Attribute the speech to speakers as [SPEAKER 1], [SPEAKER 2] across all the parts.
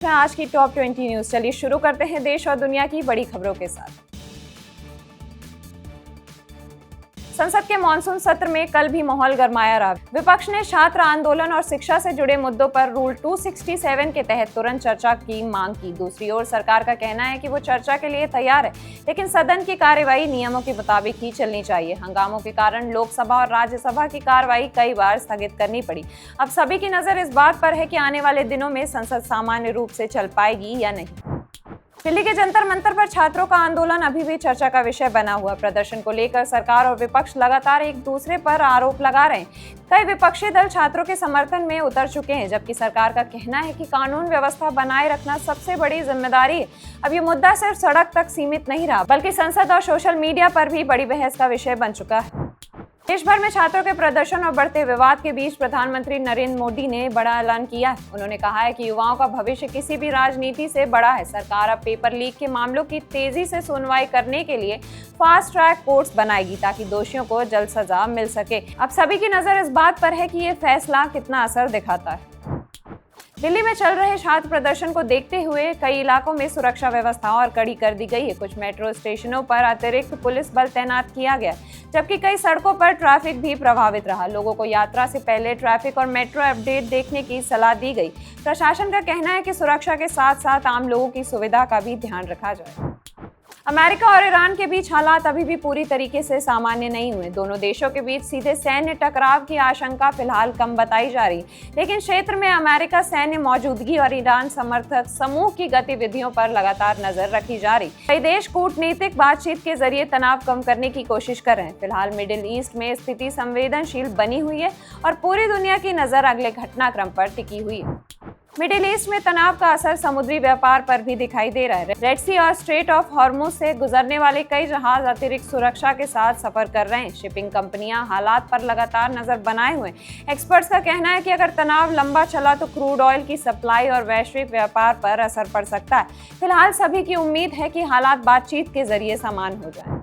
[SPEAKER 1] आज की top 20 news. चलिए शुरू करते हैं देश और दुनिया की बड़ी खबरों के साथ। संसद के मानसून सत्र में कल भी माहौल गरमाया रहा। विपक्ष ने छात्र आंदोलन और शिक्षा से जुड़े मुद्दों पर रूल 267 के तहत तुरंत चर्चा की मांग की। दूसरी ओर सरकार का कहना है कि वो चर्चा के लिए तैयार है, लेकिन सदन की कार्यवाही नियमों के मुताबिक ही चलनी चाहिए। हंगामों के कारण लोकसभा और राज्यसभा की कार्यवाही कई बार स्थगित करनी पड़ी। अब सभी की नजर इस बात पर है कि आने वाले दिनों में संसद सामान्य रूप से चल पाएगी या नहीं। दिल्ली के जंतर मंतर पर छात्रों का आंदोलन अभी भी चर्चा का विषय बना हुआ। प्रदर्शन को लेकर सरकार और विपक्ष लगातार एक दूसरे पर आरोप लगा रहे हैं। कई विपक्षी दल छात्रों के समर्थन में उतर चुके हैं, जबकि सरकार का कहना है कि कानून व्यवस्था बनाए रखना सबसे बड़ी जिम्मेदारी है। अब ये मुद्दा सिर्फ सड़क तक सीमित नहीं रहा, बल्कि संसद और सोशल मीडिया पर भी बड़ी बहस का विषय बन चुका है। देश भर में छात्रों के प्रदर्शन और बढ़ते विवाद के बीच प्रधानमंत्री नरेंद्र मोदी ने बड़ा ऐलान किया है। उन्होंने कहा है कि युवाओं का भविष्य किसी भी राजनीति से बड़ा है। सरकार अब पेपर लीक के मामलों की तेजी से सुनवाई करने के लिए फास्ट ट्रैक कोर्ट्स बनाएगी, ताकि दोषियों को जल्द सजा मिल सके। अब सभी की नजर इस बात पर है कि ये फैसला कितना असर दिखाता है। दिल्ली में चल रहे छात्र प्रदर्शन को देखते हुए कई इलाकों में सुरक्षा व्यवस्था और कड़ी कर दी गई है। कुछ मेट्रो स्टेशनों पर अतिरिक्त पुलिस बल तैनात किया गया, जबकि कई सड़कों पर ट्रैफिक भी प्रभावित रहा। लोगों को यात्रा से पहले ट्रैफिक और मेट्रो अपडेट देखने की सलाह दी गई। प्रशासन का कहना है कि सुरक्षा के साथ साथ आम लोगों की सुविधा का भी ध्यान रखा जाए। अमेरिका और ईरान के बीच हालात अभी भी पूरी तरीके से सामान्य नहीं हुए। दोनों देशों के बीच सीधे सैन्य टकराव की आशंका फिलहाल कम बताई जा रही, लेकिन क्षेत्र में अमेरिका सैन्य मौजूदगी और ईरान समर्थक समूह की गतिविधियों पर लगातार नजर रखी जा रही। कई देश कूटनीतिक बातचीत के जरिए तनाव कम करने की कोशिश कर रहे हैं। फिलहाल मिडिल ईस्ट में स्थिति संवेदनशील बनी हुई है और पूरी दुनिया की नजर अगले घटनाक्रम पर टिकी हुई है। मिडिल ईस्ट में तनाव का असर समुद्री व्यापार पर भी दिखाई दे रहा है। रेड सी और स्ट्रेट ऑफ हॉर्मुज से गुजरने वाले कई जहाज अतिरिक्त सुरक्षा के साथ सफर कर रहे हैं। शिपिंग कंपनियां हालात पर लगातार नजर बनाए हुए हैं। एक्सपर्ट्स का कहना है कि अगर तनाव लंबा चला तो क्रूड ऑयल की सप्लाई और वैश्विक व्यापार पर असर पड़ सकता है। फिलहाल सभी की उम्मीद है कि हालात बातचीत के जरिए समान हो जाए।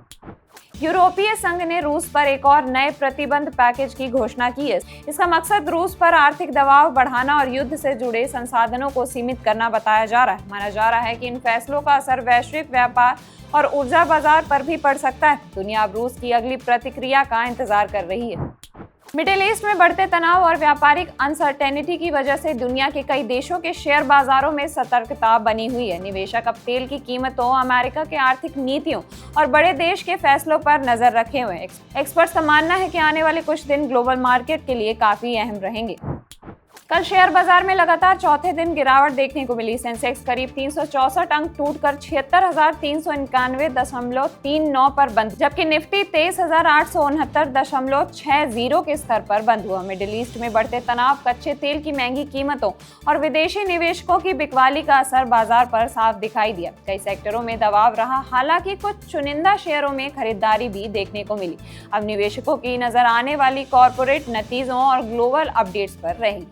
[SPEAKER 1] यूरोपीय संघ ने रूस पर एक और नए प्रतिबंध पैकेज की घोषणा की है। इसका मकसद रूस पर आर्थिक दबाव बढ़ाना और युद्ध से जुड़े संसाधनों को सीमित करना बताया जा रहा है। माना जा रहा है कि इन फैसलों का असर वैश्विक व्यापार और ऊर्जा बाजार पर भी पड़ सकता है। दुनिया अब रूस की अगली प्रतिक्रिया का इंतजार कर रही है। मिडिल ईस्ट में बढ़ते तनाव और व्यापारिक अनसर्टेनिटी की वजह से दुनिया के कई देशों के शेयर बाजारों में सतर्कता बनी हुई है। निवेशक अब तेल की कीमतों, अमेरिका के आर्थिक नीतियों और बड़े देश के फैसलों पर नजर रखे हुए हैं। एक्सपर्ट्स का मानना है कि आने वाले कुछ दिन ग्लोबल मार्केट के लिए काफी अहम रहेंगे। कल शेयर बाजार में लगातार चौथे दिन गिरावट देखने को मिली। सेंसेक्स करीब 364 अंक टूटकर 76,391.39 पर बंद, जबकि निफ्टी 23,869.60 के स्तर पर बंद हुआ। मिडिल ईस्ट में बढ़ते तनाव, कच्चे तेल की महंगी कीमतों और विदेशी निवेशकों की बिकवाली का असर बाजार पर साफ दिखाई दिया। कई सेक्टरों में दबाव रहा, हालांकि कुछ चुनिंदा शेयरों में खरीदारी भी देखने को मिली। अब निवेशकों की नजर आने वाली कॉर्पोरेट नतीजों और ग्लोबल अपडेट्स पर रहेगी।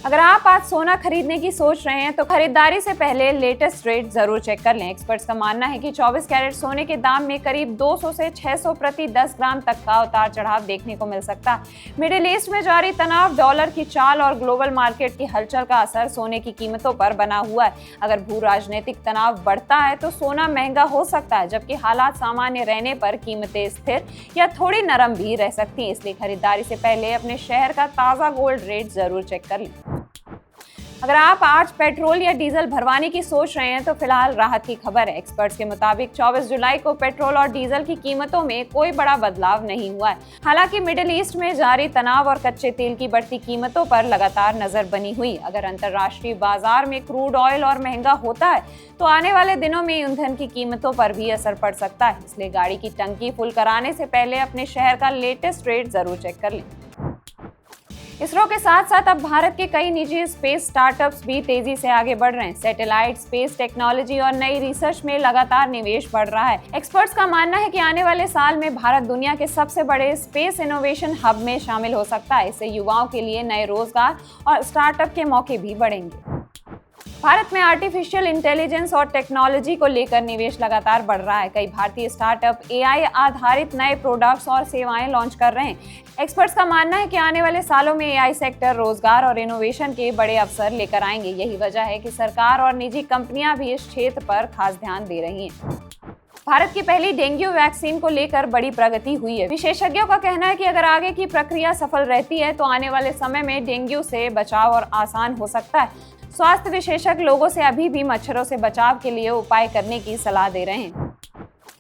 [SPEAKER 1] अगर आप आज सोना खरीदने की सोच रहे हैं तो खरीदारी से पहले लेटेस्ट रेट जरूर चेक कर लें। एक्सपर्ट्स का मानना है कि 24 कैरेट सोने के दाम में करीब 200 से 600 प्रति 10 ग्राम तक का उतार चढ़ाव देखने को मिल सकता है। मिडिल ईस्ट में जारी तनाव, डॉलर की चाल और ग्लोबल मार्केट की हलचल का असर सोने की कीमतों पर बना हुआ है। अगर भू राजनीतिक तनाव बढ़ता है तो सोना महंगा हो सकता है, जबकि हालात सामान्य रहने पर कीमतें स्थिर या थोड़ी नरम भी रह सकती हैं। इसलिए खरीदारी से पहले अपने शहर का ताज़ा गोल्ड रेट जरूर चेक कर लें। अगर आप आज पेट्रोल या डीजल भरवाने की सोच रहे हैं तो फिलहाल राहत की खबर है। एक्सपर्ट्स के मुताबिक 24 जुलाई को पेट्रोल और डीजल की कीमतों में कोई बड़ा बदलाव नहीं हुआ है। हालांकि मिडिल ईस्ट में जारी तनाव और कच्चे तेल की बढ़ती कीमतों पर लगातार नजर बनी हुई। अगर अंतर्राष्ट्रीय बाजार में क्रूड ऑयल और महंगा होता है तो आने वाले दिनों में ईंधन की कीमतों पर भी असर पड़ सकता है। इसलिए गाड़ी की टंकी फुल कराने से पहले अपने शहर का लेटेस्ट रेट जरूर चेक कर लें। इसरो के साथ साथ अब भारत के कई निजी स्पेस स्टार्टअप्स भी तेजी से आगे बढ़ रहे हैं। सैटेलाइट, स्पेस टेक्नोलॉजी और नई रिसर्च में लगातार निवेश बढ़ रहा है। एक्सपर्ट्स का मानना है कि आने वाले साल में भारत दुनिया के सबसे बड़े स्पेस इनोवेशन हब में शामिल हो सकता है। इससे युवाओं के लिए नए रोजगार और स्टार्टअप के मौके भी बढ़ेंगे। भारत में आर्टिफिशियल इंटेलिजेंस और टेक्नोलॉजी को लेकर निवेश लगातार बढ़ रहा है। कई भारतीय स्टार्टअप एआई आधारित नए प्रोडक्ट्स और सेवाएं लॉन्च कर रहे हैं। एक्सपर्ट्स का मानना है कि आने वाले सालों में एआई सेक्टर रोजगार और इनोवेशन के बड़े अवसर लेकर आएंगे। यही वजह है कि सरकार और निजी कंपनियां भी इस क्षेत्र पर खास ध्यान दे रही हैं। भारत की पहली डेंगू वैक्सीन को लेकर बड़ी प्रगति हुई है। विशेषज्ञों का कहना है कि अगर आगे की प्रक्रिया सफल रहती है तो आने वाले समय में डेंगू से बचाव और आसान हो सकता है। स्वास्थ्य विशेषज्ञ लोगों से अभी भी मच्छरों से बचाव के लिए उपाय करने की सलाह दे रहे हैं।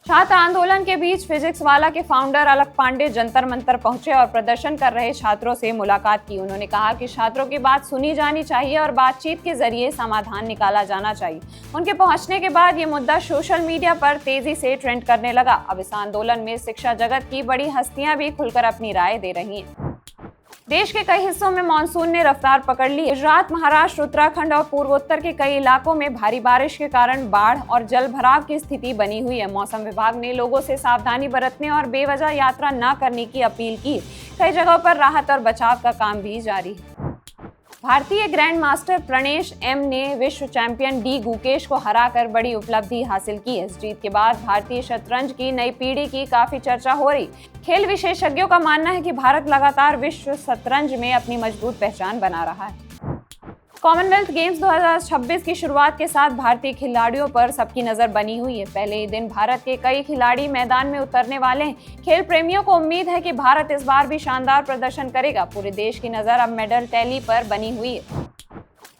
[SPEAKER 1] छात्र आंदोलन के बीच फिजिक्स वाला के फाउंडर अलक पांडे जंतर मंतर पहुंचे और प्रदर्शन कर रहे छात्रों से मुलाकात की। उन्होंने कहा कि छात्रों की बात सुनी जानी चाहिए और बातचीत के जरिए समाधान निकाला जाना चाहिए। उनके पहुंचने के बाद ये मुद्दा सोशल मीडिया पर तेजी से ट्रेंड करने लगा। अब इस आंदोलन में शिक्षा जगत की बड़ी हस्तियां भी खुलकर अपनी राय दे रही हैं। देश के कई हिस्सों में मानसून ने रफ्तार पकड़ ली है। गुजरात, महाराष्ट्र, उत्तराखंड और पूर्वोत्तर के कई इलाकों में भारी बारिश के कारण बाढ़ और जल भराव की स्थिति बनी हुई है। मौसम विभाग ने लोगों से सावधानी बरतने और बेवजह यात्रा न करने की अपील की। कई जगहों पर राहत और बचाव का काम भी जारी है। भारतीय ग्रैंड मास्टर प्रणेश एम ने विश्व चैंपियन डी गुकेश को हराकर बड़ी उपलब्धि हासिल की। इस जीत के बाद भारतीय शतरंज की नई पीढ़ी की काफी चर्चा हो रही। खेल विशेषज्ञों का मानना है कि भारत लगातार विश्व शतरंज में अपनी मजबूत पहचान बना रहा है। कॉमनवेल्थ गेम्स 2026 की शुरुआत के साथ भारतीय खिलाड़ियों पर सबकी नजर बनी हुई है। पहले ही दिन भारत के कई खिलाड़ी मैदान में उतरने वाले हैं। खेल प्रेमियों को उम्मीद है कि भारत इस बार भी शानदार प्रदर्शन करेगा। पूरे देश की नजर अब मेडल टैली पर बनी हुई है।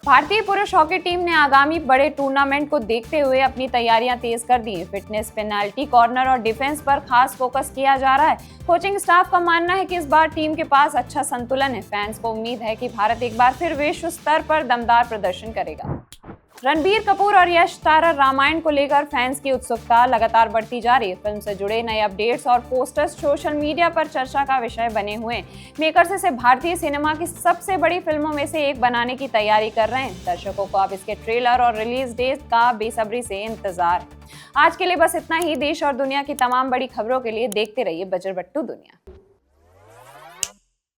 [SPEAKER 1] भारतीय पुरुष हॉकी टीम ने आगामी बड़े टूर्नामेंट को देखते हुए अपनी तैयारियां तेज कर दी हैं। फिटनेस, पेनाल्टी कॉर्नर और डिफेंस पर खास फोकस किया जा रहा है। कोचिंग स्टाफ का मानना है कि इस बार टीम के पास अच्छा संतुलन है। फैंस को उम्मीद है कि भारत एक बार फिर विश्व स्तर पर दमदार प्रदर्शन करेगा। रणबीर कपूर और यश तारा रामायण को लेकर फैंस की उत्सुकता लगातार बढ़ती जा रही है। फिल्म से जुड़े नए अपडेट्स और पोस्टर्स सोशल मीडिया पर चर्चा का विषय बने हुए हैं। मेकर्स इसे भारतीय सिनेमा की सबसे बड़ी फिल्मों में से एक बनाने की तैयारी कर रहे हैं। दर्शकों को अब इसके ट्रेलर और रिलीज डेट का बेसब्री से इंतजार। आज के लिए बस इतना ही। देश और दुनिया की तमाम बड़ी खबरों के लिए देखते रहिए बजरबट्टू दुनिया।